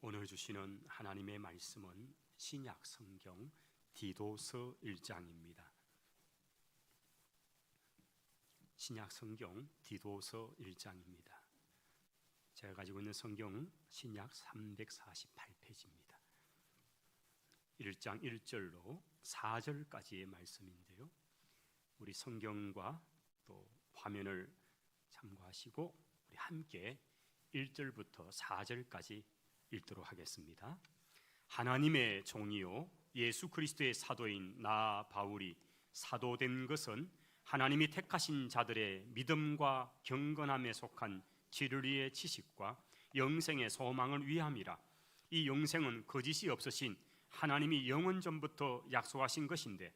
오늘 주시는 하나님의 말씀은 신약 성경 디도서 1장입니다. 신약 성경 디도서 1장입니다. 제가 가지고 있는 성경은 신약 348페이지입니다. 1장 1절로 4절까지의 말씀인데요. 우리 성경과 또 화면을 참고하시고 우리 함께 1절부터 4절까지 읽도록 하겠습니다. 하나님의 종이요 예수 그리스도의 사도인 나 바울이 사도된 것은 하나님이 택하신 자들의 믿음과 경건함에 속한 진리의 지식과 영생의 소망을 위함이라. 이 영생은 거짓이 없으신 하나님이 영원 전부터 약속하신 것인데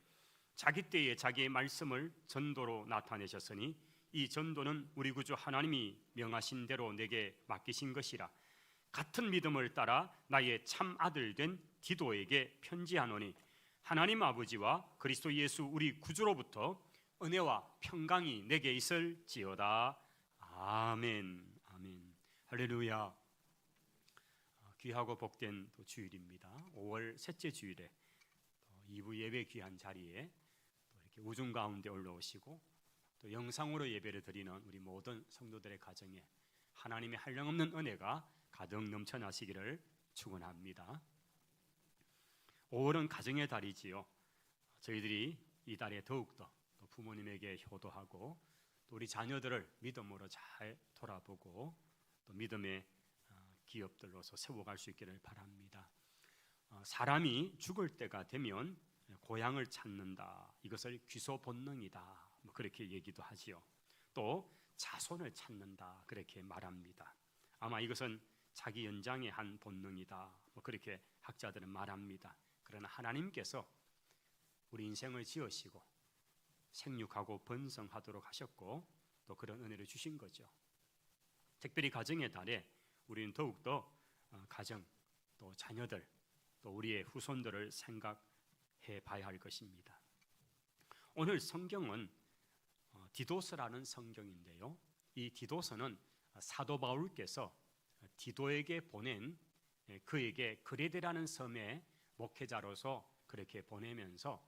자기 때에 자기의 말씀을 전도로 나타내셨으니 이 전도는 우리 구주 하나님이 명하신 대로 내게 맡기신 것이라. 같은 믿음을 따라 나의 참 아들 된 디도에게 편지하노니 하나님 아버지와 그리스도 예수 우리 구주로부터 은혜와 평강이 내게 있을지어다. 아멘. 아멘. 할렐루야. 귀하고 복된 주일입니다. 5월 셋째 주일에 2부 예배 귀한 자리에 또 이렇게 우중 가운데 올라오시고 또 영상으로 예배를 드리는 우리 모든 성도들의 가정에 하나님의 한량없는 은혜가 가득 넘쳐나시기를 축원합니다. 5월은 가정의 달이지요. 저희들이 이 달에 더욱더 또 부모님에게 효도하고 또 우리 자녀들을 믿음으로 잘 돌아보고 또 믿음의 기업들로서 세워갈 수 있기를 바랍니다. 사람이 죽을 때가 되면 고향을 찾는다. 이것을 귀소 본능이다. 그렇게 얘기도 하지요. 또 자손을 찾는다. 그렇게 말합니다. 아마 이것은 자기 연장의 한 본능이다. 그렇게 학자들은 말합니다. 그러나 하나님께서 우리 인생을 지으시고 생육하고 번성하도록 하셨고 또 그런 은혜를 주신 거죠. 특별히 가정의 달에 우리는 더욱더 가정 또 자녀들 또 우리의 후손들을 생각해 봐야 할 것입니다. 오늘 성경은 디도서라는 성경인데요. 이 디도서는 사도 바울께서 디도에게 보낸 그에게 그레데라는 섬의 목회자로서 그렇게 보내면서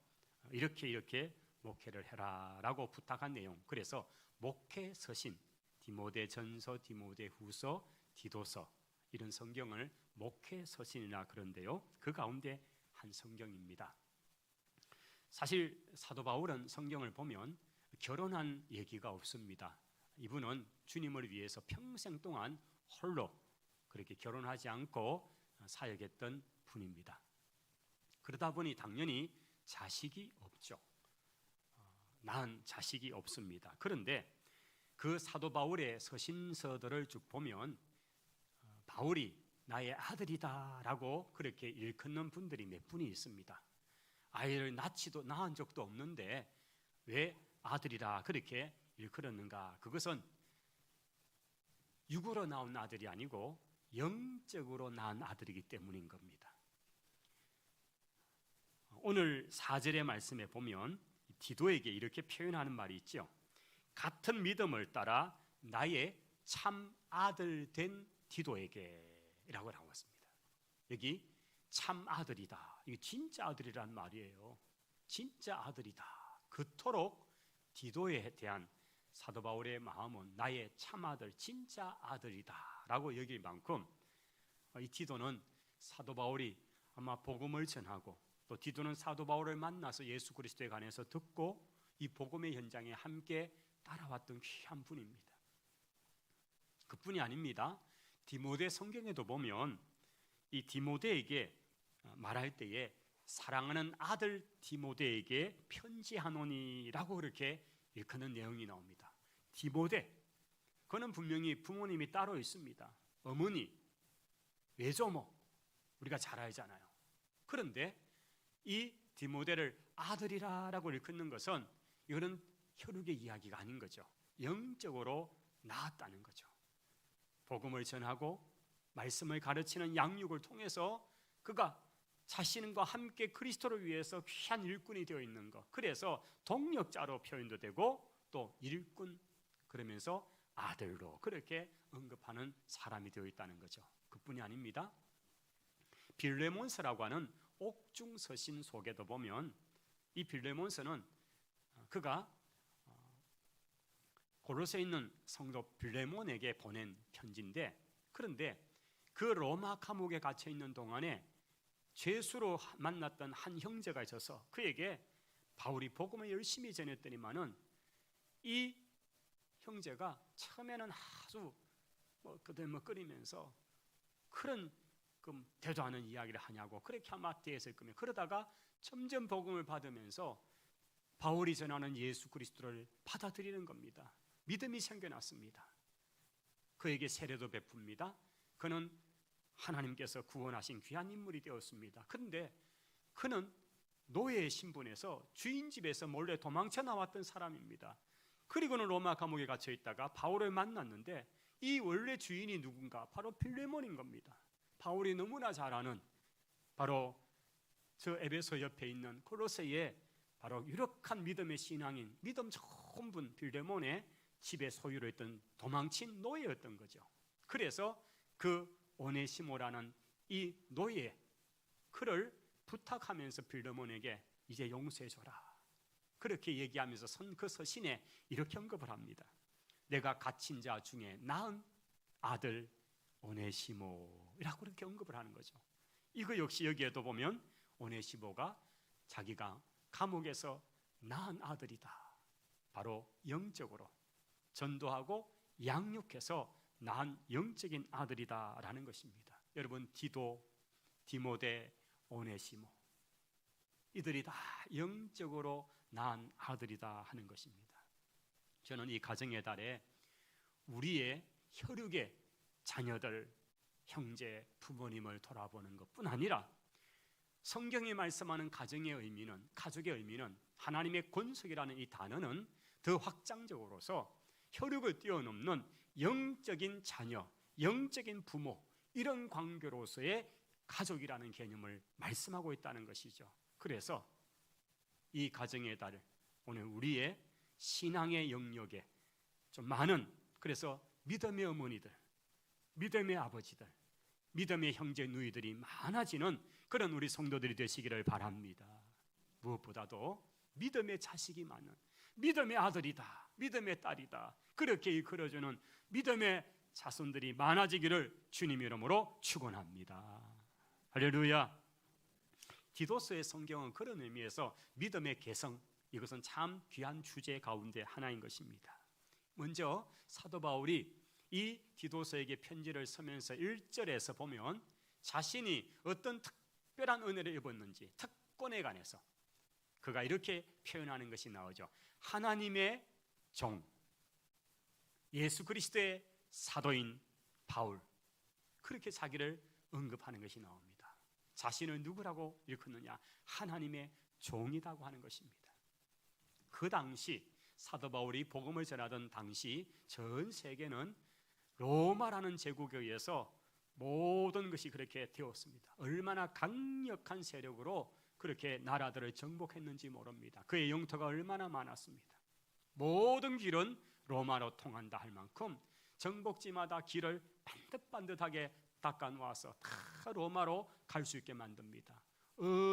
이렇게 목회를 해라라고 부탁한 내용. 그래서 목회 서신 디모데전서, 디모데후서, 디도서 이런 성경을 목회 서신이라 그런데요. 그 가운데 한 성경입니다. 사실 사도 바울은 성경을 보면 결혼한 얘기가 없습니다. 이분은 주님을 위해서 평생 동안 홀로 그렇게 결혼하지 않고 사역했던 분입니다. 그러다 보니 당연히 자식이 없죠. 낳은 자식이 없습니다. 그런데 그 사도 바울의 서신서들을 쭉 보면 바울이 나의 아들이다라고 그렇게 일컫는 분들이 몇 분이 있습니다. 아이를 낳은 적도 없는데 왜 아들이라 그렇게 일컬었는가? 그것은 육으로 나온 아들이 아니고 영적으로 낳은 아들이기 때문인 겁니다. 오늘 4절의 말씀에 보면 디도에게 이렇게 표현하는 말이 있죠. 같은 믿음을 따라 나의 참 아들 된 디도에게라고 나왔습니다. 여기 참 아들이다. 이게 진짜 아들이란 말이에요. 진짜 아들이다. 그토록 디도에 대한 사도 바울의 마음은 나의 참아들 진짜 아들이다라고 여길 만큼 이 디도는 사도 바울이 아마 복음을 전하고 또 디도는 사도 바울을 만나서 예수 그리스도에 관해서 듣고 이 복음의 현장에 함께 따라왔던 귀한 분입니다. 그뿐이 아닙니다. 디모데 성경에도 보면 이 디모데에게 말할 때에 사랑하는 아들 디모데에게 편지하노니라고 그렇게 일컫는 내용이 나옵니다. 디모데, 그는 분명히 부모님이 따로 있습니다. 어머니, 외조모, 우리가 잘 알잖아요. 그런데 이 디모데를 아들이라고 일컫는 것은 이거는 혈육의 이야기가 아닌 거죠. 영적으로 낳았다는 거죠. 복음을 전하고 말씀을 가르치는 양육을 통해서 그가 자신과 함께 그리스도를 위해서 귀한 일꾼이 되어 있는 것. 그래서 동력자로 표현도 되고 또 일꾼 그러면서 아들로 그렇게 언급하는 사람이 되어 있다는 거죠. 그뿐이 아닙니다. 빌레몬서라고 하는 옥중서신 속에도 보면 이 빌레몬서는 그가 골로새에 있는 성도 빌레몬에게 보낸 편지인데, 그런데 그 로마 감옥에 갇혀 있는 동안에 죄수로 만났던 한 형제가 있어서 그에게 바울이 복음을 열심히 전했더니만은 이 형제가 처음에는 아주 끄덕거리면서 그런 대도 않은 이야기를 하냐고 그렇게 아마 대했을 거면, 그러다가 점점 복음을 받으면서 바울이 전하는 예수 그리스도를 받아들이는 겁니다. 믿음이 생겨났습니다. 그에게 세례도 베풉니다. 그는 하나님께서 구원하신 귀한 인물이 되었습니다. 그런데 그는 노예의 신분에서 주인 집에서 몰래 도망쳐 나왔던 사람입니다. 그리고는 로마 감옥에 갇혀 있다가 바울을 만났는데 이 원래 주인이 누군가? 바로 빌레몬인 겁니다. 바울이 너무나 잘 아는 바로 저 에베소 옆에 있는 골로새의 바로 유력한 믿음의 신앙인 믿음 좋은 분 빌레몬의 집의 소유로 했던 도망친 노예였던 거죠. 그래서 그 오네시모라는 이 노예 그를 부탁하면서 빌레몬에게 이제 용서해줘라 그렇게 얘기하면서 그 서신에 이렇게 언급을 합니다. 내가 갇힌 자 중에 낳은 아들 오네시모라고 그렇게 언급을 하는 거죠. 이거 역시 여기에도 보면 오네시모가 자기가 감옥에서 낳은 아들이다, 바로 영적으로 전도하고 양육해서 낳은 영적인 아들이다라는 것입니다. 여러분, 디도, 디모데, 오네시모 이들이 다 영적으로 낳은 아들이다 하는 것입니다. 저는 이 가정의 달에 우리의 혈육의 자녀들, 형제, 부모님을 돌아보는 것뿐 아니라 성경이 말씀하는 가정의 의미는, 가족의 의미는, 하나님의 권속이라는 이 단어는 더 확장적으로서 혈육을 뛰어넘는 영적인 자녀, 영적인 부모, 이런 관계로서의 가족이라는 개념을 말씀하고 있다는 것이죠. 그래서 이 가정의 달, 오늘 우리의 신앙의 영역에 좀 많은, 그래서 믿음의 어머니들, 믿음의 아버지들, 믿음의 형제 누이들이 많아지는 그런 우리 성도들이 되시기를 바랍니다. 무엇보다도 믿음의 자식이 많은, 믿음의 아들이다, 믿음의 딸이다, 그렇게 이끌어주는 믿음의 자손들이 많아지기를 주님 이름으로 축원합니다. 할렐루야. 디도서의 성경은 그런 의미에서 믿음의 개성, 이것은 참 귀한 주제 가운데 하나인 것입니다. 먼저 사도 바울이 이 디도서에게 편지를 쓰면서 1절에서 보면 자신이 어떤 특별한 은혜를 입었는지, 특권에 관해서 그가 이렇게 표현하는 것이 나오죠. 하나님의 종, 예수 그리스도의 사도인 바울, 그렇게 자기를 언급하는 것이 나옵니다. 자신을 누구라고 일컫느냐? 하나님의 종이라고 하는 것입니다. 그 당시 사도 바울이 복음을 전하던 당시 전 세계는 로마라는 제국에 의해서 모든 것이 그렇게 되었습니다. 얼마나 강력한 세력으로 그렇게 나라들을 정복했는지 모릅니다. 그의 영토가 얼마나 많았습니다. 모든 길은 로마로 통한다 할 만큼 정복지마다 길을 반듯반듯하게 닦아 놓아서 다 로마로 갈 수 있게 만듭니다.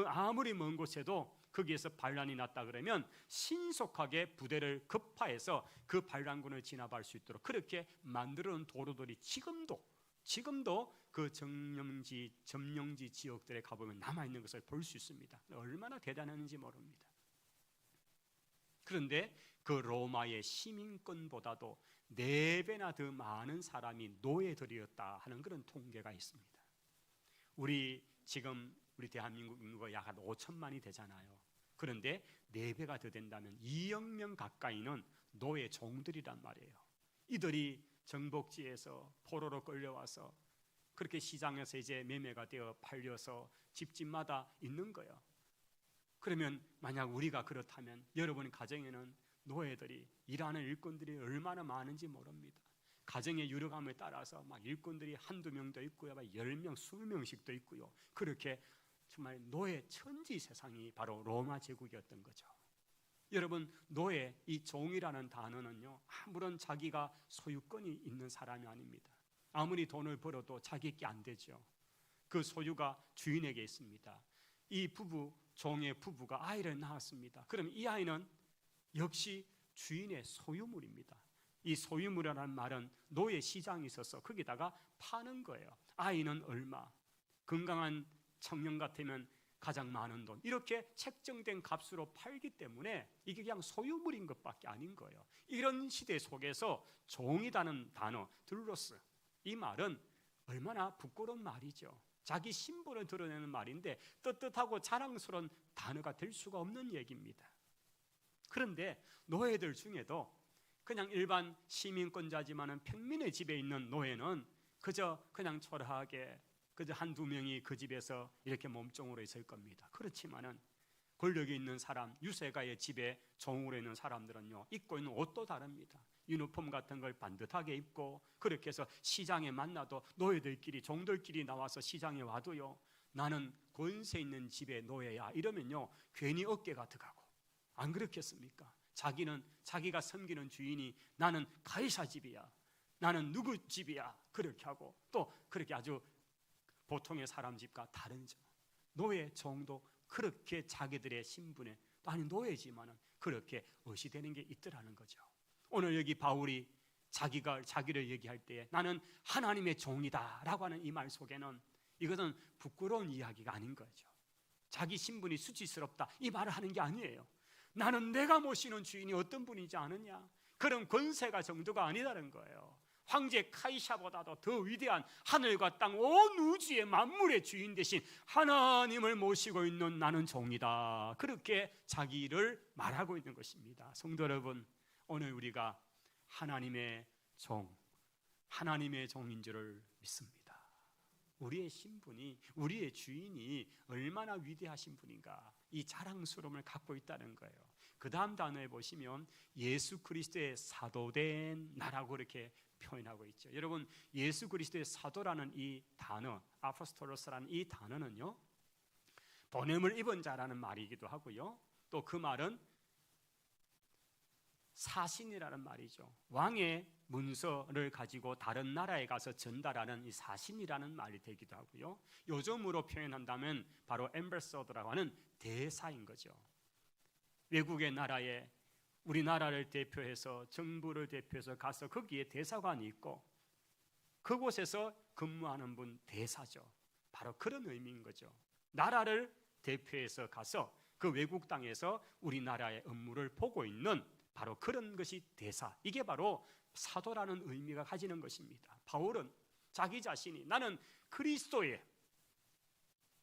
아무리 먼 곳에도 거기에서 반란이 났다 그러면 신속하게 부대를 급파해서 그 반란군을 진압할 수 있도록 그렇게 만들어 놓은 도로들이 지금도 그 점령지 지역들에 가보면 남아있는 것을 볼 수 있습니다. 얼마나 대단한지 모릅니다. 그런데 그 로마의 시민권보다도 4배나 더 많은 사람이 노예들이었다 하는 그런 통계가 있습니다. 지금 우리 대한민국 인구가 약 한 5천만이 되잖아요. 그런데 4배가 더 된다면 2억 명 가까이는 노예 종들이란 말이에요. 이들이 정복지에서 포로로 끌려와서 그렇게 시장에서 이제 매매가 되어 팔려서 집집마다 있는 거예요. 그러면 만약 우리가 그렇다면 여러분 가정에는 노예들이, 일하는 일꾼들이 얼마나 많은지 모릅니다. 가정의 유력함에 따라서 막 일꾼들이 한두 명도 있고요, 10명, 20명씩도 있고요. 그렇게 정말 노예 천지 세상이 바로 로마 제국이었던 거죠. 여러분, 노예, 이 종이라는 단어는요, 아무런 자기가 소유권이 있는 사람이 아닙니다. 아무리 돈을 벌어도 자기께 안 되죠. 그 소유가 주인에게 있습니다. 이 종의 부부가 아이를 낳았습니다. 그럼 이 아이는 역시 주인의 소유물입니다. 이 소유물이라는 말은 노예 시장이 있어서 거기다가 파는 거예요. 아이는 얼마, 건강한 청년 같으면 가장 많은 돈, 이렇게 책정된 값으로 팔기 때문에 이게 그냥 소유물인 것밖에 아닌 거예요. 이런 시대 속에서 종이라는 단어, 둘로스, 이 말은 얼마나 부끄러운 말이죠. 자기 신분을 드러내는 말인데 떳떳하고 자랑스러운 단어가 될 수가 없는 얘기입니다. 그런데 노예들 중에도 그냥 일반 시민권자지만은 평민의 집에 있는 노예는 그냥 초라하게 한두 명이 그 집에서 이렇게 몸종으로 있을 겁니다. 그렇지만은 권력이 있는 사람, 유세가의 집에 종으로 있는 사람들은요, 입고 있는 옷도 다릅니다. 유니폼 같은 걸 반듯하게 입고, 그렇게 해서 시장에 만나도 노예들끼리, 종들끼리 나와서 시장에 와도요, 나는 권세 있는 집의 노예야 이러면요 괜히 어깨가 들어가고, 안 그렇겠습니까? 자기가 섬기는 주인이 나는 가이사 집이야, 나는 누구 집이야, 그렇게 하고, 또 그렇게 아주 보통의 사람 집과 다른죠. 노예, 종도 그렇게 자기들의 신분에, 아니 노예지만은 그렇게 의시되는 게 있더라는 거죠. 오늘 여기 바울이 자기를 얘기할 때 나는 하나님의 종이다 라고 하는 이 말 속에는 이것은 부끄러운 이야기가 아닌 거죠. 자기 신분이 수치스럽다 이 말을 하는 게 아니에요. 나는 내가 모시는 주인이 어떤 분이지 않느냐, 그런 권세가 정도가 아니다는 거예요. 황제 카이사보다도 더 위대한 하늘과 땅 온 우주의 만물의 주인 대신 하나님을 모시고 있는 나는 종이다, 그렇게 자기를 말하고 있는 것입니다. 성도 여러분, 오늘 우리가 하나님의 종인 줄을 믿습니다. 우리의 신분이, 우리의 주인이 얼마나 위대하신 분인가, 이 자랑스러움을 갖고 있다는 거예요. 그 다음 단어에 보시면 예수 그리스도의 사도된 나라고 이렇게 표현하고 있죠. 여러분, 예수 그리스도의 사도라는 이 단어, 아포스톨로스라는 이 단어는요, 보냄을 입은 자라는 말이기도 하고요, 또 그 말은 사신이라는 말이죠. 왕의 문서를 가지고 다른 나라에 가서 전달하는 이 사신이라는 말이 되기도 하고요, 요즘으로 표현한다면 바로 엠베서더라고 하는 대사인 거죠. 외국의 나라에 우리나라를 대표해서, 정부를 대표해서 가서 거기에 대사관이 있고 그곳에서 근무하는 분 대사죠. 바로 그런 의미인 거죠. 나라를 대표해서 가서 그 외국 땅에서 우리나라의 업무를 보고 있는 바로 그런 것이 대사, 이게 바로 사도라는 의미가 가지는 것입니다. 바울은 자기 자신이 나는 그리스도의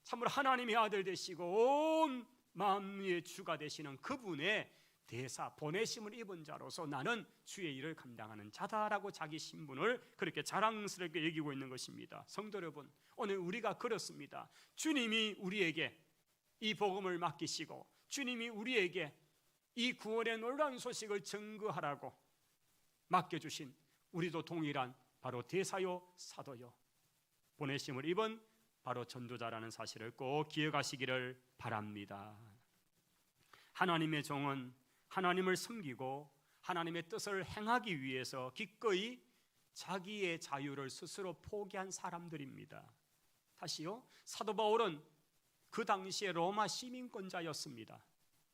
참으로 하나님의 아들 되시고 온 만유의 주가 되시는 그분의 대사, 보내심을 입은 자로서 나는 주의 일을 감당하는 자다라고 자기 신분을 그렇게 자랑스럽게 여기고 있는 것입니다. 성도 여러분, 오늘 우리가 그렇습니다. 주님이 우리에게 이 복음을 맡기시고 주님이 우리에게 이 구원의 놀라운 소식을 증거하라고 맡겨주신 우리도 동일한 바로 대사요 사도요 보내심을 입은 바로 전도자라는 사실을 꼭 기억하시기를 바랍니다. 하나님의 종은 하나님을 섬기고 하나님의 뜻을 행하기 위해서 기꺼이 자기의 자유를 스스로 포기한 사람들입니다. 다시요, 사도 바울은 그 당시에 로마 시민권자였습니다.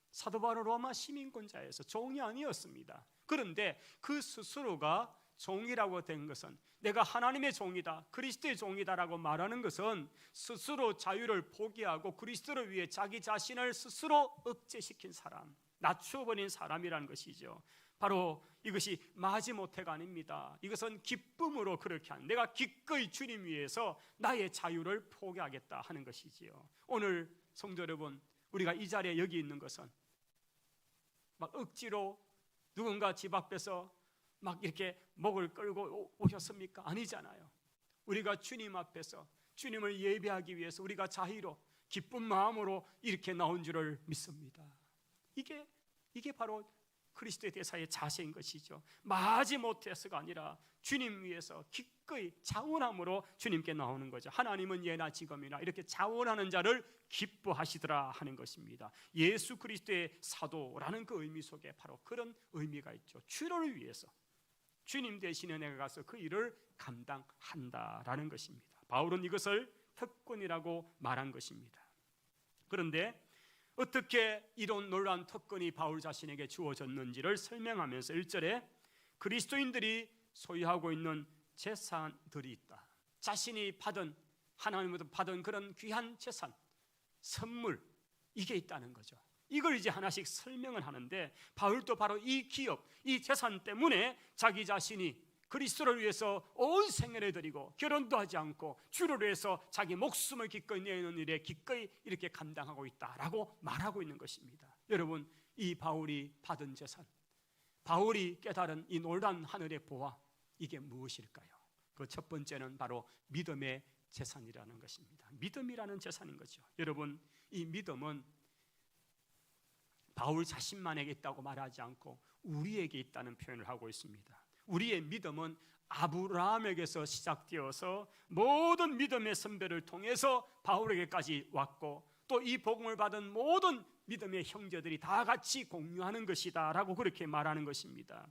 사도 바울은 로마 시민권자여서 종이 아니었습니다. 그런데 그 스스로가 종이라고 된 것은, 내가 하나님의 종이다, 그리스도의 종이다라고 말하는 것은 스스로 자유를 포기하고 그리스도를 위해 자기 자신을 스스로 억제시킨 사람, 낮추어버린 사람이라는 것이죠. 바로 이것이 마지못해가 아닙니다. 이것은 기쁨으로 그렇게 한, 내가 기꺼이 주님 위해서 나의 자유를 포기하겠다 하는 것이지요. 오늘 성도 여러분, 우리가 이 자리에 여기 있는 것은 막 억지로 누군가 집 앞에서 막 이렇게 목을 끌고 오셨습니까? 아니잖아요. 우리가 주님 앞에서 주님을 예배하기 위해서 우리가 자유로 기쁜 마음으로 이렇게 나온 줄을 믿습니다. 이게 바로 그리스도의 대사의 자세인 것이죠. 마지못해서가 아니라 주님 위해서 기꺼이 자원함으로 주님께 나오는 거죠. 하나님은 예나 지금이나 이렇게 자원하는 자를 기뻐하시더라 하는 것입니다. 예수 그리스도의 사도라는 그 의미 속에 바로 그런 의미가 있죠. 주를 위해서 주님 대신에 내가 가서 그 일을 감당한다라는 것입니다. 바울은 이것을 특권이라고 말한 것입니다. 그런데 어떻게 이런 놀라운 특권이 바울 자신에게 주어졌는지를 설명하면서 1절에 그리스도인들이 소유하고 있는 재산들이 있다. 자신이 받은, 하나님으로부터 받은 그런 귀한 재산, 선물, 이게 있다는 거죠. 이걸 이제 하나씩 설명을 하는데, 바울도 바로 이 기업, 이 재산 때문에 자기 자신이 그리스도를 위해서 온 생애를 드리고 결혼도 하지 않고 주를 위해서 자기 목숨을 기꺼이 내는 일에 기꺼이 이렇게 감당하고 있다라고 말하고 있는 것입니다. 여러분, 이 바울이 받은 재산, 바울이 깨달은 이 놀라운 하늘의 보화, 이게 무엇일까요? 그 첫 번째는 바로 믿음의 재산이라는 것입니다. 믿음이라는 재산인 거죠. 여러분, 이 믿음은 바울 자신만에게 있다고 말하지 않고 우리에게 있다는 표현을 하고 있습니다. 우리의 믿음은 아브라함에게서 시작되어서 모든 믿음의 선배를 통해서 바울에게까지 왔고, 또 이 복음을 받은 모든 믿음의 형제들이 다 같이 공유하는 것이다 라고 그렇게 말하는 것입니다.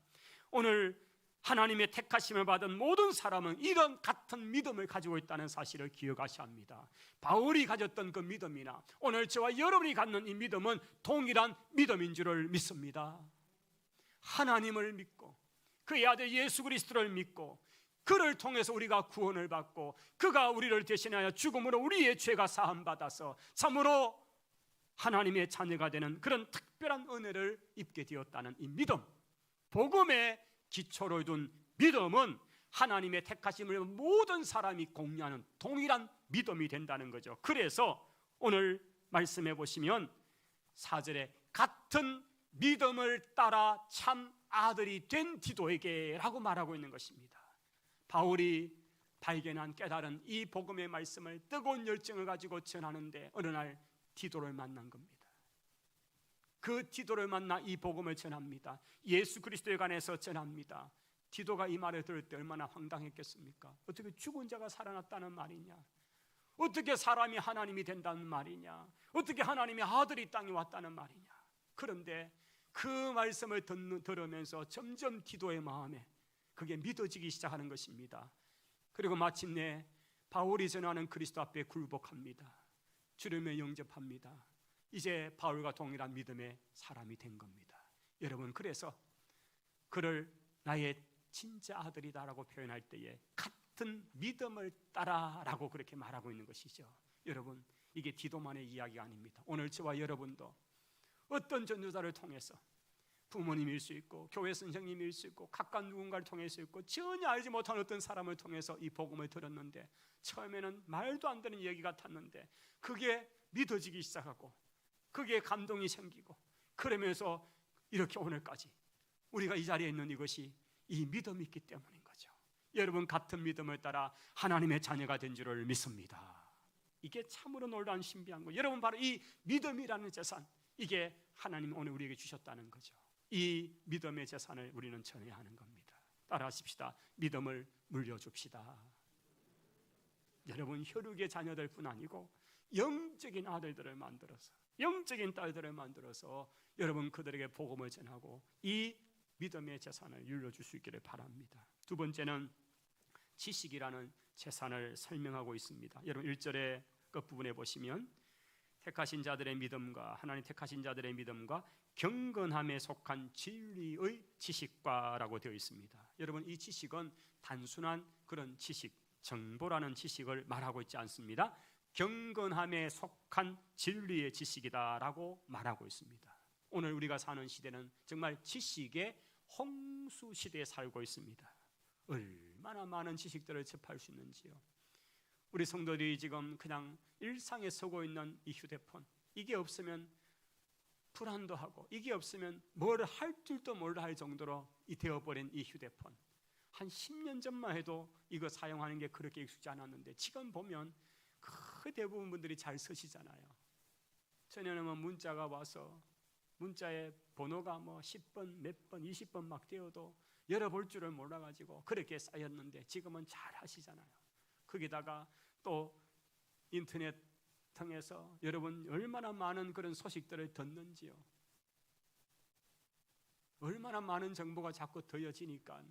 오늘 하나님의 택하심을 받은 모든 사람은 이런 같은 믿음을 가지고 있다는 사실을 기억하셔야 합니다. 바울이 가졌던 그 믿음이나 오늘 저와 여러분이 갖는 이 믿음은 동일한 믿음인 줄을 믿습니다. 하나님을 믿고 그의 아들 예수 그리스도를 믿고 그를 통해서 우리가 구원을 받고 그가 우리를 대신하여 죽음으로 우리의 죄가 사함받아서 참으로 하나님의 자녀가 되는 그런 특별한 은혜를 입게 되었다는 이 믿음, 복음의 기초로 둔 믿음은 하나님의 택하심을 모든 사람이 공유하는 동일한 믿음이 된다는 거죠. 그래서 오늘 말씀해 보시면 4절에 같은 믿음을 따라 참 아들이 된 디도에게 라고 말하고 있는 것입니다. 바울이 발견한 깨달은 이 복음의 말씀을 뜨거운 열정을 가지고 전하는데 어느 날 디도를 만난 겁니다. 그 디도를 만나 이 복음을 전합니다. 예수 그리스도에 관해서 전합니다. 디도가 이 말을 들을 때 얼마나 황당했겠습니까? 어떻게 죽은 자가 살아났다는 말이냐? 어떻게 사람이 하나님이 된다는 말이냐? 어떻게 하나님의 아들이 땅에 왔다는 말이냐? 그런데 그 말씀을 들으면서 점점 디도의 마음에 그게 믿어지기 시작하는 것입니다. 그리고 마침내 바울이 전하는 그리스도 앞에 굴복합니다. 주님을 영접합니다. 이제 바울과 동일한 믿음의 사람이 된 겁니다. 여러분, 그래서 그를 나의 진짜 아들이다라고 표현할 때에 같은 믿음을 따라라고 그렇게 말하고 있는 것이죠. 여러분, 이게 디도만의 이야기가 아닙니다. 오늘 저와 여러분도 어떤 전도자를 통해서 부모님일 수 있고 교회 선생님일 수 있고 가까운 누군가를 통해서 있고 전혀 알지 못한 어떤 사람을 통해서 이 복음을 들었는데 처음에는 말도 안 되는 얘기 같았는데 그게 믿어지기 시작하고 그게 감동이 생기고 그러면서 이렇게 오늘까지 우리가 이 자리에 있는 이것이 이 믿음이 있기 때문인 거죠. 여러분, 같은 믿음을 따라 하나님의 자녀가 된 줄을 믿습니다. 이게 참으로 놀라운 신비한 거예요. 여러분, 바로 이 믿음이라는 재산, 이게 하나님이 오늘 우리에게 주셨다는 거죠. 이 믿음의 재산을 우리는 전해야 하는 겁니다. 따라하십시다. 믿음을 물려줍시다. 여러분, 혈육의 자녀들 뿐 아니고 영적인 아들들을 만들어서, 영적인 딸들을 만들어서 여러분 그들에게 복음을 전하고 이 믿음의 재산을 물려줄 수 있기를 바랍니다. 두 번째는 지식이라는 재산을 설명하고 있습니다. 여러분 1절의 끝부분에 보시면 택하신 자들의 믿음과 하나님 택하신 자들의 믿음과 경건함에 속한 진리의 지식과라고 되어 있습니다. 여러분, 이 지식은 단순한 그런 지식, 정보라는 지식을 말하고 있지 않습니다. 경건함에 속한 진리의 지식이다라고 말하고 있습니다. 오늘 우리가 사는 시대는 정말 지식의 홍수 시대에 살고 있습니다. 얼마나 많은 지식들을 접할 수 있는지요. 우리 성도들이 지금 그냥 일상에 서고 있는 이 휴대폰, 이게 없으면 불안도 하고 이게 없으면 뭘 할 줄도 몰라 할 정도로 되어버린 이 휴대폰, 한 10년 전만 해도 이거 사용하는 게 그렇게 익숙지 않았는데 지금 보면 그 대부분 분들이 잘 쓰시잖아요. 전에는 문자가 와서 문자의 번호가 10번, 몇 번, 20번 막 되어도 열어볼 줄을 몰라가지고 그렇게 쌓였는데 지금은 잘 하시잖아요. 거기다가 또 인터넷 통해서 여러분 얼마나 많은 그런 소식들을 듣는지요. 얼마나 많은 정보가 자꾸 더해지니까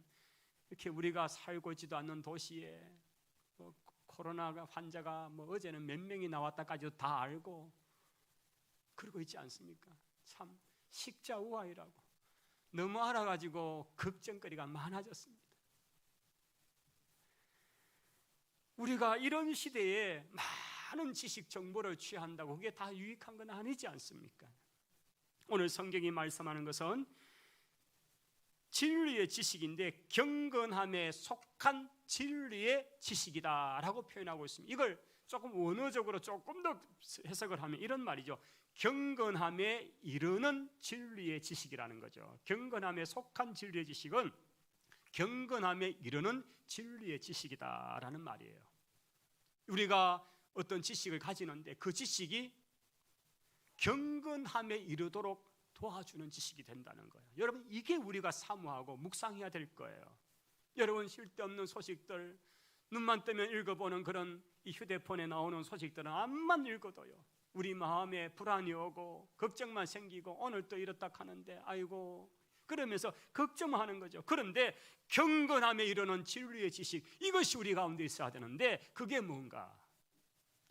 이렇게 우리가 살고 있지도 않는 도시에 코로나 환자가 뭐 어제는 몇 명이 나왔다까지도 다 알고 그러고 있지 않습니까? 참 식자우화이라고 너무 알아가지고 걱정거리가 많아졌습니다. 우리가 이런 시대에 많은 지식 정보를 취한다고 그게 다 유익한 건 아니지 않습니까? 오늘 성경이 말씀하는 것은 진리의 지식인데 경건함에 속한 진리의 지식이다라고 표현하고 있습니다. 이걸 조금 원어적으로 조금 더 해석을 하면 이런 말이죠. 경건함에 이르는 진리의 지식이라는 거죠. 경건함에 속한 진리의 지식은 경건함에 이르는 진리의 지식이다라는 말이에요. 우리가 어떤 지식을 가지는데 그 지식이 경건함에 이르도록 도와주는 지식이 된다는 거예요. 여러분, 이게 우리가 사모하고 묵상해야 될 거예요. 여러분, 쓸데없는 소식들, 눈만 뜨면 읽어보는 그런 이 휴대폰에 나오는 소식들은 암만 읽어도요 우리 마음에 불안이 오고 걱정만 생기고 오늘 또 이렇다 하는데 아이고 그러면서 걱정하는 거죠. 그런데 경건함에 이르는 진리의 지식, 이것이 우리 가운데 있어야 되는데 그게 뭔가?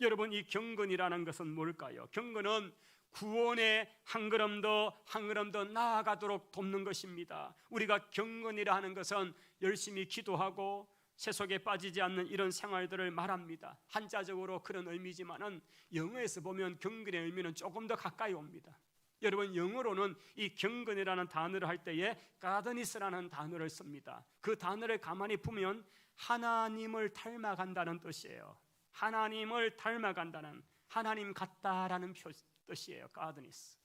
여러분, 이 경건이라는 것은 뭘까요? 경건은 구원의 한 걸음 더 나아가도록 돕는 것입니다. 우리가 경건이라 하는 것은 열심히 기도하고 세속에 빠지지 않는 이런 생활들을 말합니다. 한자적으로 그런 의미지만은 영어에서 보면 경건의 의미는 조금 더 가까이 옵니다. 여러분, 영어로는 이 경건이라는 단어를 할 때에 godliness라는 단어를 씁니다. 그 단어를 가만히 보면 하나님을 닮아간다는 뜻이에요. 하나님을 닮아간다는, 하나님 같다라는 뜻이에요. godliness.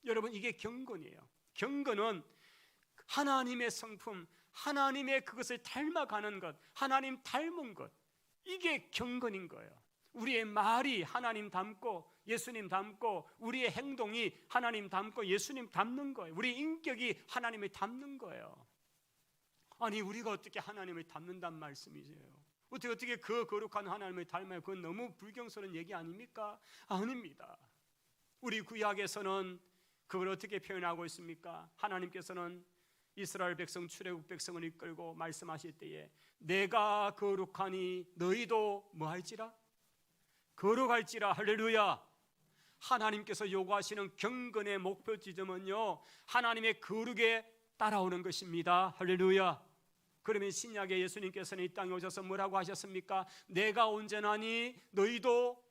여러분, 이게 경건이에요. 경건은 하나님의 성품, 하나님의 그것을 닮아가는 것, 하나님 닮은 것, 이게 경건인 거예요. 우리의 말이 하나님 닮고 예수님 닮고 우리의 행동이 하나님 닮고 예수님 닮는 거예요. 우리 인격이 하나님을 닮는 거예요. 아니, 우리가 어떻게 하나님을 닮는단 말씀이세요? 어떻게 그 거룩한 하나님을 닮아요? 그건 너무 불경스러운 얘기 아닙니까? 아닙니다. 우리 구약에서는 그걸 어떻게 표현하고 있습니까? 하나님께서는 이스라엘 백성, 출애굽 백성을 이끌고 말씀하실 때에 내가 거룩하니 너희도 뭐할지라? 거룩할지라. 할렐루야. 하나님께서 요구하시는 경건의 목표 지점은요 하나님의 거룩에 따라오는 것입니다. 할렐루야. 그러면 신약의 예수님께서는 이 땅에 오셔서 뭐라고 하셨습니까? 내가 온전하니 너희도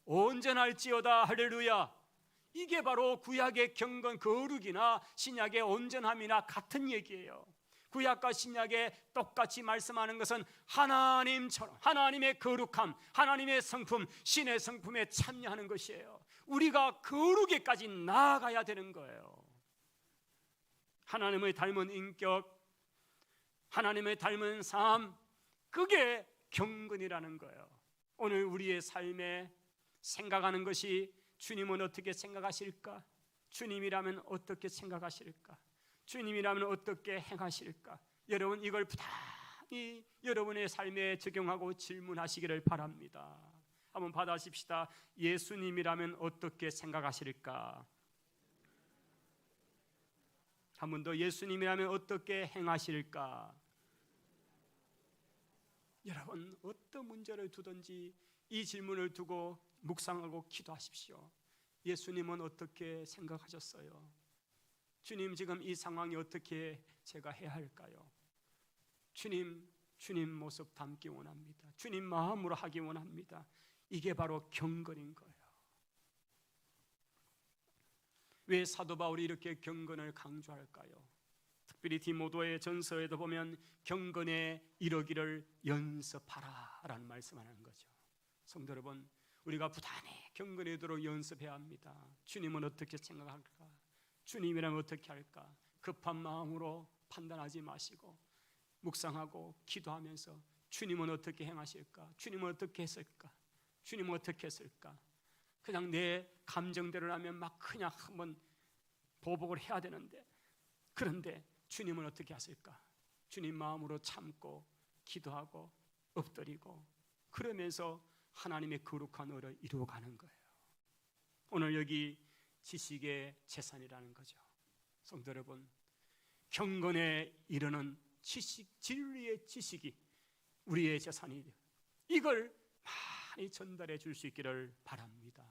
온전할지어다. 할렐루야. 이게 바로 구약의 경건 거룩이나 신약의 온전함이나 같은 얘기예요. 구약과 신약에 똑같이 말씀하는 것은 하나님처럼 하나님의 거룩함, 하나님의 성품, 신의 성품에 참여하는 것이에요. 우리가 거룩에까지 나아가야 되는 거예요. 하나님을 닮은 인격, 하나님을 닮은 삶, 그게 경건이라는 거예요. 오늘 우리의 삶에 생각하는 것이 주님은 어떻게 생각하실까? 주님이라면 어떻게 생각하실까? 주님이라면 어떻게 행하실까? 여러분, 이걸 부단히 여러분의 삶에 적용하고 질문하시기를 바랍니다. 한번 받아십시다. 예수님이라면 어떻게 생각하실까? 한 번 더, 예수님이라면 어떻게 행하실까? 여러분, 어떤 문제를 두든지 이 질문을 두고 묵상하고 기도하십시오. 예수님은 어떻게 생각하셨어요? 주님, 지금 이 상황이 어떻게 제가 해야 할까요? 주님 모습 담기 원합니다. 주님 마음으로 하기 원합니다. 이게 바로 경건인 거예요. 왜 사도 바울이 이렇게 경건을 강조할까요? 특별히 디모데의 전서에도 보면 경건에 이르기를 연습하라 라는 말씀하는 거죠. 성도 여러분, 우리가 부단히 경건에 이르도록 연습해야 합니다. 주님은 어떻게 생각할까? 주님이라면 어떻게 할까? 급한 마음으로 판단하지 마시고 묵상하고 기도하면서 주님은 어떻게 행하실까? 주님은 어떻게 했을까? 주님은 어떻게 했을까? 그냥 내 감정대로라면 막 그냥 한번 보복을 해야 되는데, 그런데 주님은 어떻게 하실까? 주님 마음으로 참고 기도하고 엎드리고 그러면서 하나님의 거룩한 의를 이루어가는 거예요. 오늘 여기 지식의 재산이라는 거죠. 성도 여러분, 경건에 이르는 지식, 진리의 지식이 우리의 재산이, 이걸 많이 전달해 줄 수 있기를 바랍니다.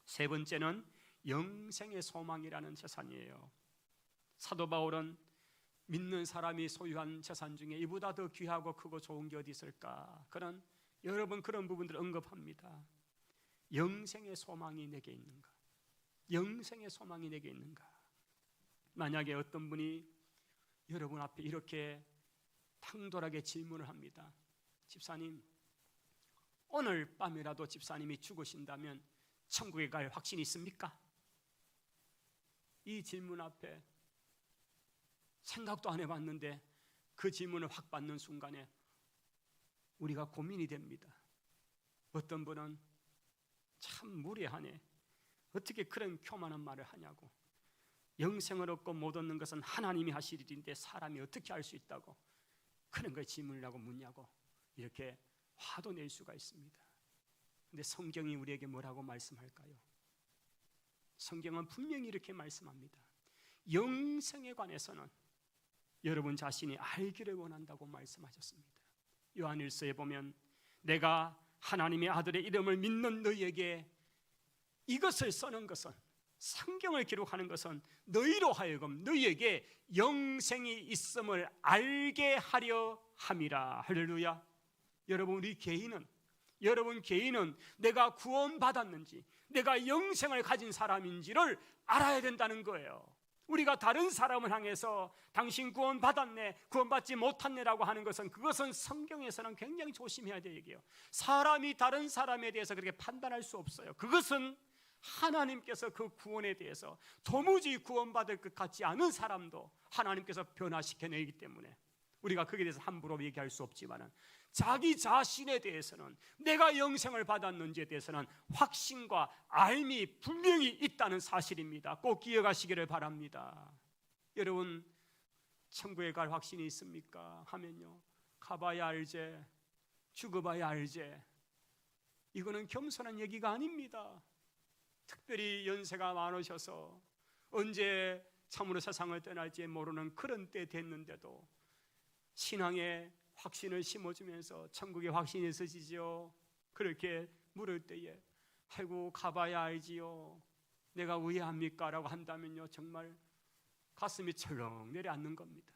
세 번째는 영생의 소망이라는 재산이에요. 사도 바울은 믿는 사람이 소유한 재산 중에 이보다 더 귀하고 크고 좋은 게 어디 있을까? 여러분 그런 부분들을 언급합니다. 영생의 소망이 내게 있는가? 영생의 소망이 내게 있는가? 만약에 어떤 분이 여러분 앞에 이렇게 당돌하게 질문을 합니다. 집사님, 오늘 밤이라도 집사님이 죽으신다면 천국에 갈 확신이 있습니까? 이 질문 앞에 생각도 안 해봤는데 그 질문을 확 받는 순간에 우리가 고민이 됩니다. 어떤 분은 참 무례하네, 어떻게 그런 교만한 말을 하냐고, 영생을 얻고 못 얻는 것은 하나님이 하실 일인데 사람이 어떻게 알 수 있다고 그런 걸 질문을 하고 묻냐고 이렇게 화도 낼 수가 있습니다. 근데 성경이 우리에게 뭐라고 말씀할까요? 성경은 분명히 이렇게 말씀합니다. 영생에 관해서는 여러분 자신이 알기를 원한다고 말씀하셨습니다. 요한일서에 보면 내가 하나님의 아들의 이름을 믿는 너희에게 이것을 써는 것은, 성경을 기록하는 것은 너희로 하여금 너희에게 영생이 있음을 알게 하려 함이라. 할렐루야. 여러분 개인은 내가 구원받았는지, 내가 영생을 가진 사람인지를 알아야 된다는 거예요. 우리가 다른 사람을 향해서 당신 구원받았네, 구원받지 못했네라고 하는 것은, 그것은 성경에서는 굉장히 조심해야 될 얘기예요. 사람이 다른 사람에 대해서 그렇게 판단할 수 없어요. 그것은 하나님께서 그 구원에 대해서 도무지 구원받을 것 같지 않은 사람도 하나님께서 변화시켜내기 때문에 우리가 거기에 대해서 함부로 얘기할 수 없지만, 자기 자신에 대해서는, 내가 영생을 받았는지에 대해서는 확신과 알미 분명히 있다는 사실입니다. 꼭 기억하시기를 바랍니다. 여러분, 천국에 갈 확신이 있습니까? 하면요, 가봐야 알제, 죽어봐야 알제, 이거는 겸손한 얘기가 아닙니다. 특별히 연세가 많으셔서 언제 참으로 세상을 떠날지 모르는 그런 때 됐는데도 신앙의 확신을 심어주면서 천국의 확신이 있으시지요? 그렇게 물을 때에 아이고 가봐야 알지요, 내가 왜 합니까? 라고 한다면요, 정말 가슴이 철렁 내려앉는 겁니다.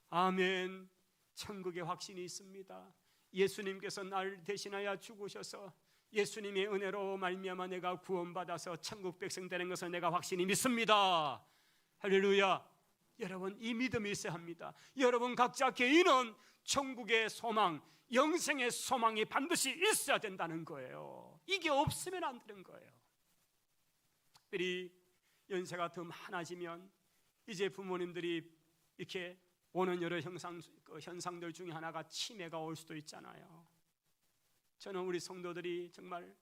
아멘. 천국의 확신이 있습니다. 예수님께서 나를 대신하여 죽으셔서 예수님의 은혜로 말미암아 내가 구원받아서 천국 백성 되는 것을 내가 확신히 믿습니다. 할렐루야. 여러분, 이 믿음이 있어야 합니다. 여러분 각자 개인은 천국의 소망, 영생의 소망이 반드시 있어야 된다는 거예요. 이게 없으면 안 되는 거예요. 특별히 연세가 더 많아지면 이제 부모님들이 이렇게 오는 여러 현상들 중에 하나가 치매가 올 수도 있잖아요. 저는 우리 성도들이 정말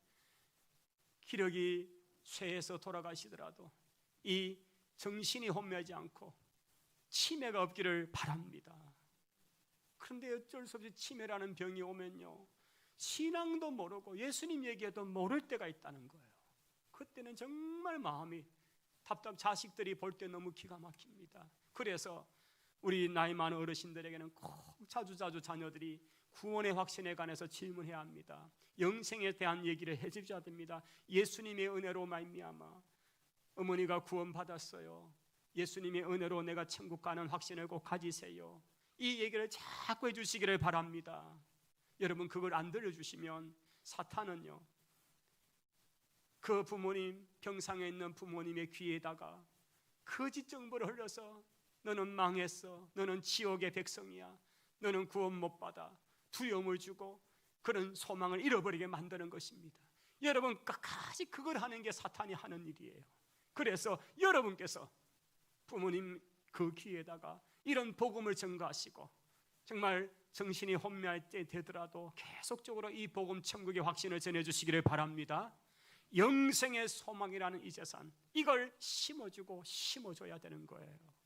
기력이 쇠해서 돌아가시더라도 이 정신이 혼미하지 않고 치매가 없기를 바랍니다. 그런데 어쩔 수 없이 치매라는 병이 오면요, 신앙도 모르고 예수님 얘기해도 모를 때가 있다는 거예요. 그때는 정말 마음이 자식들이 볼 때 너무 기가 막힙니다. 그래서 우리 나이 많은 어르신들에게는 꼭 자주 자녀들이 구원의 확신에 관해서 질문해야 합니다. 영생에 대한 얘기를 해주셔야 됩니다. 예수님의 은혜로 말미암아 어머니가 구원받았어요, 예수님의 은혜로 내가 천국 가는 확신을 꼭 가지세요. 이 얘기를 자꾸 해주시기를 바랍니다. 여러분, 그걸 안 들려주시면 사탄은요, 그 부모님, 병상에 있는 부모님의 귀에다가 거짓 정보를 흘려서 너는 망했어, 너는 지옥의 백성이야, 너는 구원 못 받아, 두려움을 주고 그런 소망을 잃어버리게 만드는 것입니다. 여러분, 끝까지 그걸 하는 게 사탄이 하는 일이에요. 그래서 여러분께서 부모님 그 귀에다가 이런 복음을 전가하시고, 정말 정신이 혼미할 때 되더라도 계속적으로 이 복음 천국의 확신을 전해주시기를 바랍니다. 영생의 소망이라는 이 재산, 이걸 심어주고 심어줘야 되는 거예요.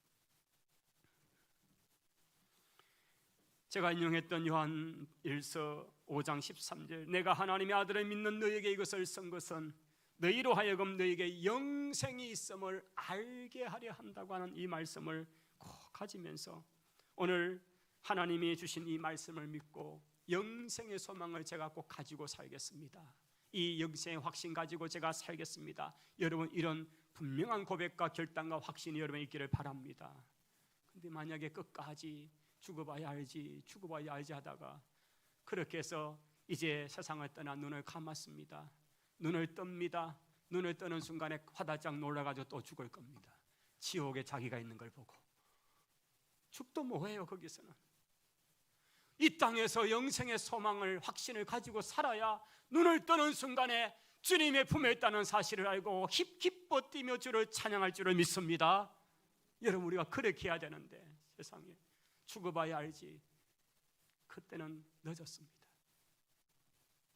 제가 인용했던 요한 1서 5장 13절, 내가 하나님의 아들을 믿는 너에게 이것을 쓴 것은 너희로 하여금 너에게 영생이 있음을 알게 하려 한다고 하는 이 말씀을 꼭 가지면서 오늘 하나님이 주신 이 말씀을 믿고 영생의 소망을 제가 꼭 가지고 살겠습니다. 이 영생의 확신 가지고 제가 살겠습니다. 여러분, 이런 분명한 고백과 결단과 확신이 여러분에 있기를 바랍니다. 근데 만약에 끝까지 죽어봐야 알지 하다가 그렇게 해서 이제 세상을 떠나 눈을 감았습니다. 눈을 뜹니다. 눈을 뜨는 순간에 화들짝 놀라가지고 또 죽을 겁니다. 지옥에 자기가 있는 걸 보고. 죽도 뭐해요. 거기서는 이 땅에서 영생의 소망을, 확신을 가지고 살아야 눈을 뜨는 순간에 주님의 품에 있다는 사실을 알고 기뻐 뛰며 주를 찬양할 줄을 믿습니다. 여러분, 우리가 그렇게 해야 되는데 세상에 죽어봐야 알지. 그때는 늦었습니다.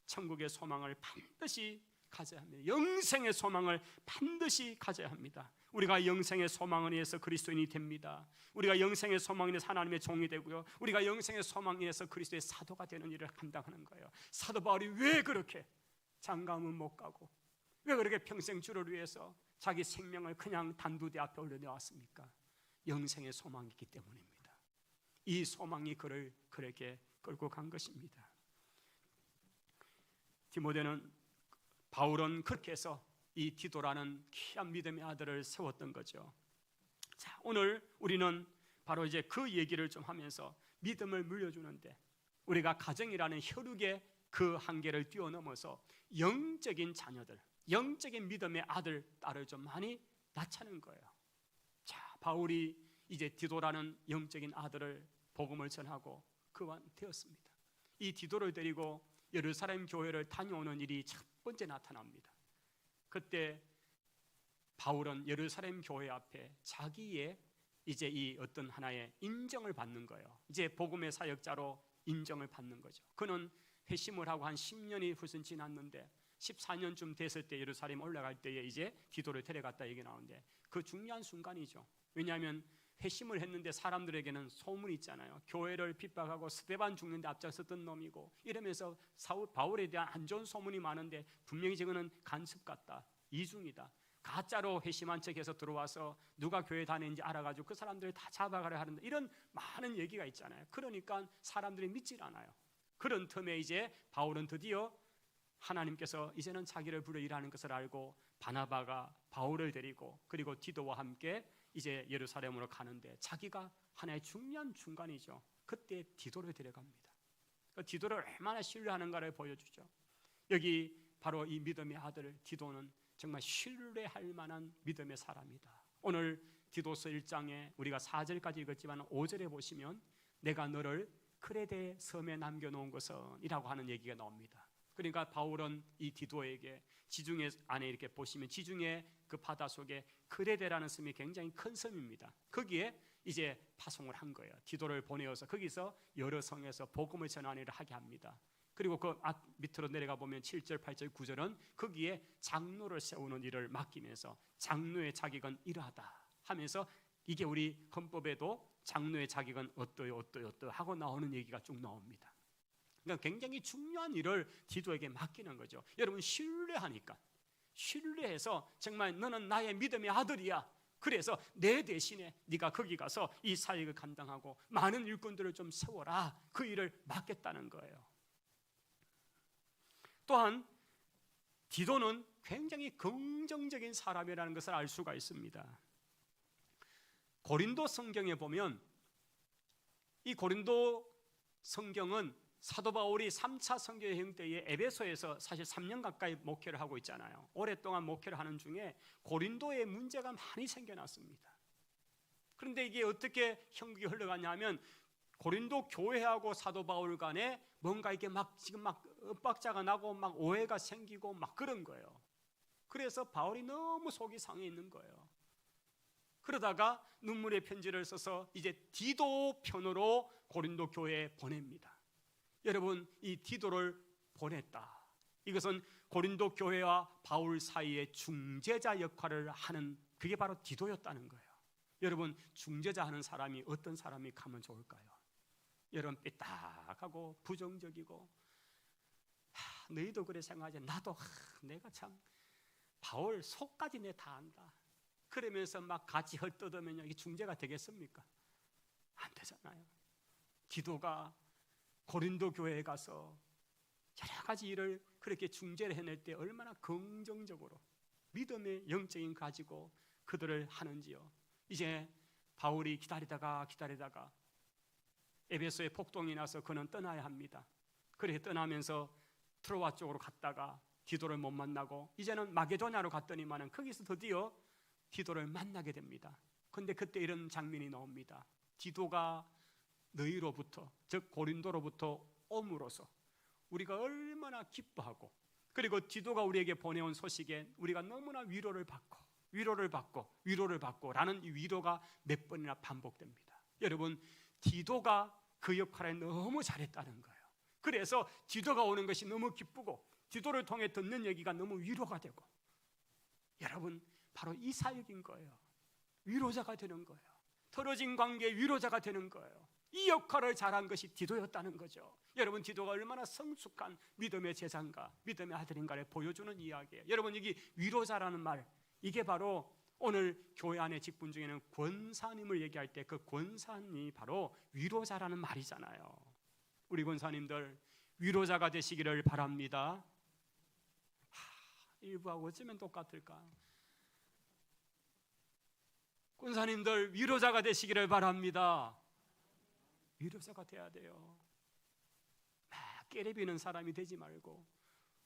천국의 소망을 반드시 가져야 합니다. 영생의 소망을 반드시 가져야 합니다. 우리가 영생의 소망을 위해서 그리스도인이 됩니다. 우리가 영생의 소망을 위해서 하나님의 종이 되고요, 우리가 영생의 소망을 위해서 그리스도의 사도가 되는 일을 감당하는 거예요. 사도 바울이 왜 그렇게 장가는 못 가고 왜 그렇게 평생 주를 위해서 자기 생명을 그냥 단두대 앞에 올려놓았습니까? 영생의 소망이 있기 때문입니다. 이 소망이 그를 그렇게 끌고 간 것입니다. 바울은 그렇게 해서 이 디도라는 귀한 믿음의 아들을 세웠던 거죠. 자, 오늘 우리는 바로 이제 그 얘기를 좀 하면서 믿음을 물려주는데, 우리가 가정이라는 혈육의 그 한계를 뛰어넘어서 영적인 자녀들, 영적인 믿음의 아들, 딸을 좀 많이 낳자는 거예요. 자, 바울이 이제 디도라는 영적인 아들을 복음을 전하고 그완되었습니다. 이 디도를 데리고 예루살렘 교회를 다녀오는 일이 첫 번째 나타납니다. 그때 바울은 예루살렘 교회 앞에 자기의 이제 이 어떤 하나의 인정을 받는 거예요. 이제 복음의 사역자로 인정을 받는 거죠. 그는 회심을 하고 한 10년이 훨씬 지났는데 14년쯤 됐을 때 예루살렘 올라갈 때에 이제 디도를 데려갔다 얘기 나오는데, 그 중요한 순간이죠. 왜냐하면 회심을 했는데 사람들에게는 소문이 있잖아요. 교회를 핍박하고 스데반 죽는데 앞장섰던 놈이고 이러면서 바울에 대한 안 좋은 소문이 많은데, 분명히 저거는 간첩 같다, 이중이다, 가짜로 회심한 척해서 들어와서 누가 교회 다니는지 알아가지고 그 사람들을 다 잡아가려 하는데, 이런 많은 얘기가 있잖아요. 그러니까 사람들이 믿질 않아요. 그런 틈에 이제 바울은 드디어 하나님께서 이제는 자기를 불러 일하는 것을 알고 바나바가 바울을 데리고 그리고 디도와 함께 이제 예루살렘으로 가는데, 자기가 하나의 중요한 중간이죠. 그때 디도를 데려갑니다. 디도를 얼마나 신뢰하는가를 보여주죠. 여기 바로 이 믿음의 아들 디도는 정말 신뢰할 만한 믿음의 사람이다. 오늘 디도서 1장에 우리가 4절까지 읽었지만 5절에 보시면 내가 너를 크레데 섬에 남겨놓은 것은 이라고 하는 얘기가 나옵니다. 그러니까 바울은 이 디도에게 지중해 안에 이렇게 보시면 지중해 그 바다 속에 크레데라는 섬이 굉장히 큰 섬입니다. 거기에 이제 파송을 한 거예요. 디도를 보내어서 거기서 여러 성에서 복음을 전하는 일을 하게 합니다. 그리고 그 밑으로 내려가 보면 7절, 8절, 9절은 거기에 장로를 세우는 일을 맡기면서 장로의 자격은 이러하다 하면서, 이게 우리 헌법에도 장로의 자격은 어떠요 하고 나오는 얘기가 쭉 나옵니다. 그러니까 굉장히 중요한 일을 디도에게 맡기는 거죠. 여러분, 신뢰하니까, 신뢰해서 정말 너는 나의 믿음의 아들이야, 그래서 내 대신에 네가 거기 가서 이 사역을 감당하고 많은 일꾼들을 좀 세워라, 그 일을 맡겠다는 거예요. 또한 디도는 굉장히 긍정적인 사람이라는 것을 알 수가 있습니다. 고린도 성경에 보면 이 고린도 성경은 사도 바울이 3차 선교 여행 때에 에베소에서 사실 3년 가까이 목회를 하고 있잖아요. 오랫동안 목회를 하는 중에 고린도에 문제가 많이 생겨났습니다. 그런데 이게 어떻게 형국이 흘러가냐 하면, 고린도 교회하고 사도 바울 간에 뭔가 이게 지금 엇박자가 나고 막 오해가 생기고 막 그런 거예요. 그래서 바울이 너무 속이 상해 있는 거예요. 그러다가 눈물의 편지를 써서 이제 디도 편으로 고린도 교회에 보냅니다. 여러분, 이 디도를 보냈다, 이것은 고린도 교회와 바울 사이의 중재자 역할을 하는, 그게 바로 디도였다는 거예요. 여러분, 중재자 하는 사람이 어떤 사람이 가면 좋을까요? 여러분, 삐딱하고 부정적이고, 너희도 그래 생각하지, 나도 내가 참 바울 속까지 내 다 안다, 그러면서 막 같이 헐뜯으면 이게 중재가 되겠습니까? 안 되잖아요. 디도가 고린도 교회에 가서 여러 가지 일을 그렇게 중재를 해낼 때 얼마나 긍정적으로 믿음의 영적인 가지고 그들을 하는지요. 이제 바울이 기다리다가 에베소에 폭동이 나서 그는 떠나야 합니다. 그렇게 떠나면서 트로아 쪽으로 갔다가 디도를 못 만나고 이제는 마게도냐로 갔더니만은 거기서 드디어 디도를 만나게 됩니다. 그런데 그때 이런 장면이 나옵니다. 디도가 너희로부터, 즉 고린도로부터 옴으로써 우리가 얼마나 기뻐하고, 그리고 디도가 우리에게 보내온 소식에 우리가 너무나 위로를 받고 라는 이 위로가 몇 번이나 반복됩니다. 여러분, 디도가 그 역할에 너무 잘했다는 거예요. 그래서 디도가 오는 것이 너무 기쁘고 디도를 통해 듣는 얘기가 너무 위로가 되고, 여러분, 바로 이 사역인 거예요. 위로자가 되는 거예요. 틀어진 관계의 위로자가 되는 거예요. 이 역할을 잘한 것이 디도였다는 거죠. 여러분, 디도가 얼마나 성숙한 믿음의 제자인가, 믿음의 아들인가를 보여주는 이야기예요. 여러분, 여기 위로자라는 말, 이게 바로 오늘 교회 안에 직분 중에는 권사님을 얘기할 때 그 권사님이 바로 위로자라는 말이잖아요. 우리 권사님들 위로자가 되시기를 바랍니다. 일부하고 어쩌면 똑같을까? 권사님들 위로자가 되시기를 바랍니다. 위로자가 돼야 돼요. 막 깨레비는 사람이 되지 말고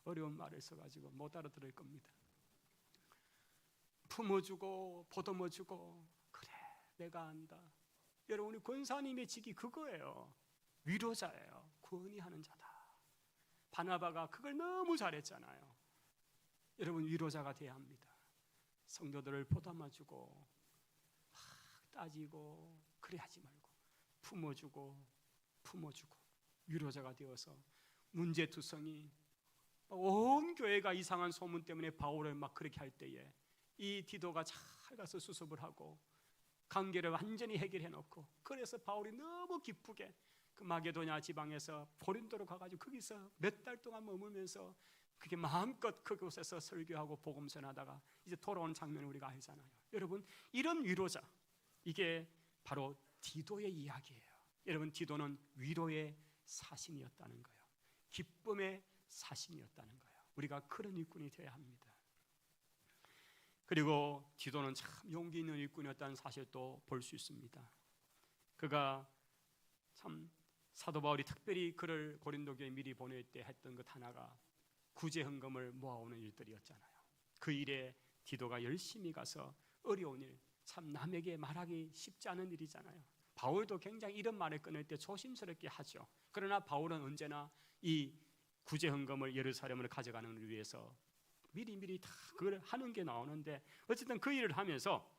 어려운 말을 써가지고 못 알아들을 겁니다. 품어주고 보듬어주고, 그래 내가 안다. 여러분, 우리 권사님의 직이 그거예요. 위로자예요. 권위하는 자다. 바나바가 그걸 너무 잘했잖아요. 여러분, 위로자가 돼야 합니다. 성도들을 보담아주고 따지고 그래 하지 말고 품어주고 위로자가 되어서 문제투성이 온 교회가 이상한 소문 때문에 바울을 막 그렇게 할 때에 이 디도가 잘 가서 수습을 하고 관계를 완전히 해결해 놓고, 그래서 바울이 너무 기쁘게 그 마게도냐 지방에서 고린도로 가가지고 거기서 몇 달 동안 머물면서 그게 마음껏 그곳에서 설교하고 복음 전하다가 이제 돌아온 장면을 우리가 알잖아요. 여러분, 이런 위로자, 이게 바로 디도의 이야기예요. 여러분, 디도는 위로의 사신이었다는 거예요. 기쁨의 사신이었다는 거예요. 우리가 그런 일꾼이 되어야 합니다. 그리고 디도는 참 용기 있는 일꾼이었다는 사실도 볼 수 있습니다. 그가 참 사도 바울이 특별히 그를 고린도 교회에 미리 보낼 때 했던 것 하나가 구제 헌금을 모아오는 일들이었잖아요. 그 일에 디도가 열심히 가서 어려운 일, 참 남에게 말하기 쉽지 않은 일이잖아요. 바울도 굉장히 이런 말을 꺼낼 때 조심스럽게 하죠. 그러나 바울은 언제나 이 구제 헌금을 예루살렘으로 가져가는 걸 위해서 미리 다 그걸 하는 게 나오는데, 어쨌든 그 일을 하면서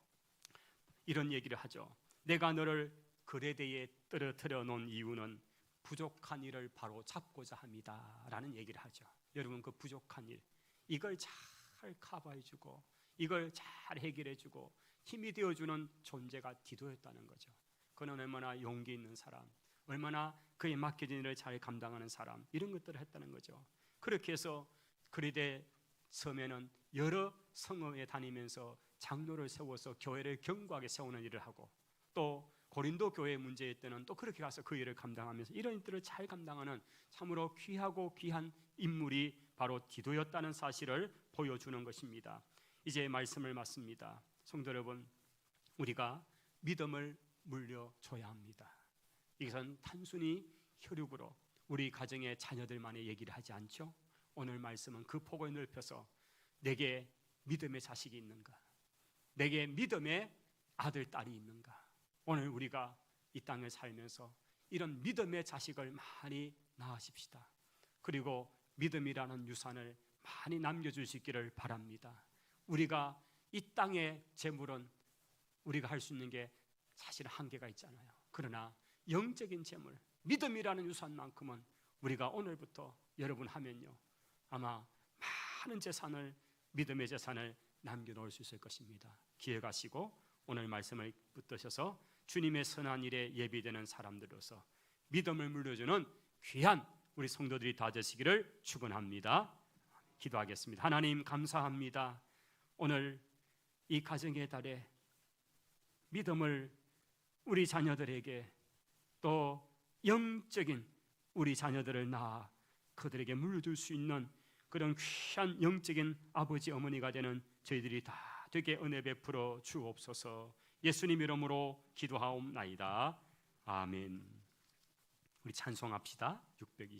이런 얘기를 하죠. 내가 너를 그레데에 떨어뜨려 놓은 이유는 부족한 일을 바로 잡고자 합니다 라는 얘기를 하죠. 여러분, 그 부족한 일, 이걸 잘 커버해주고 이걸 잘 해결해주고 힘이 되어주는 존재가 디도였다는 거죠. 그는 얼마나 용기 있는 사람, 얼마나 그에 맡겨진 일을 잘 감당하는 사람, 이런 것들을 했다는 거죠. 그렇게 해서 그레데 섬에는 여러 성읍에 다니면서 장로를 세워서 교회를 견고하게 세우는 일을 하고, 또 고린도 교회 문제일 때는 또 그렇게 가서 그 일을 감당하면서 이런 일들을 잘 감당하는 참으로 귀하고 귀한 인물이 바로 디도였다는 사실을 보여주는 것입니다. 이제 말씀을 마칩니다. 성도 여러분, 우리가 믿음을 물려줘야 합니다. 이것은 단순히 혈육으로 우리 가정의 자녀들만의 얘기를 하지 않죠. 오늘 말씀은 그 폭을 넓혀서 내게 믿음의 자식이 있는가, 내게 믿음의 아들, 딸이 있는가. 오늘 우리가 이 땅을 살면서 이런 믿음의 자식을 많이 낳으십시다. 그리고 믿음이라는 유산을 많이 남겨주시기를 바랍니다. 우리가 이 땅의 재물은 우리가 할 수 있는 게 사실 한계가 있잖아요. 그러나 영적인 재물, 믿음이라는 유산만큼은 우리가 오늘부터 여러분 하면요, 아마 많은 재산을, 믿음의 재산을 남겨놓을 수 있을 것입니다. 기억하시고 오늘 말씀을 붙드셔서 주님의 선한 일에 예비되는 사람들로서 믿음을 물려주는 귀한 우리 성도들이 다 되시기를 축원합니다. 기도하겠습니다. 하나님, 감사합니다. 오늘 이 가정의 달에 믿음을 우리 자녀들에게, 또 영적인 우리 자녀들을 낳아 그들에게 물려줄 수 있는 그런 귀한 영적인 아버지 어머니가 되는 저희들이 다 되게 은혜 베풀어 주옵소서. 예수님 이름으로 기도하옵나이다. 아멘. 우리 찬송합시다. 620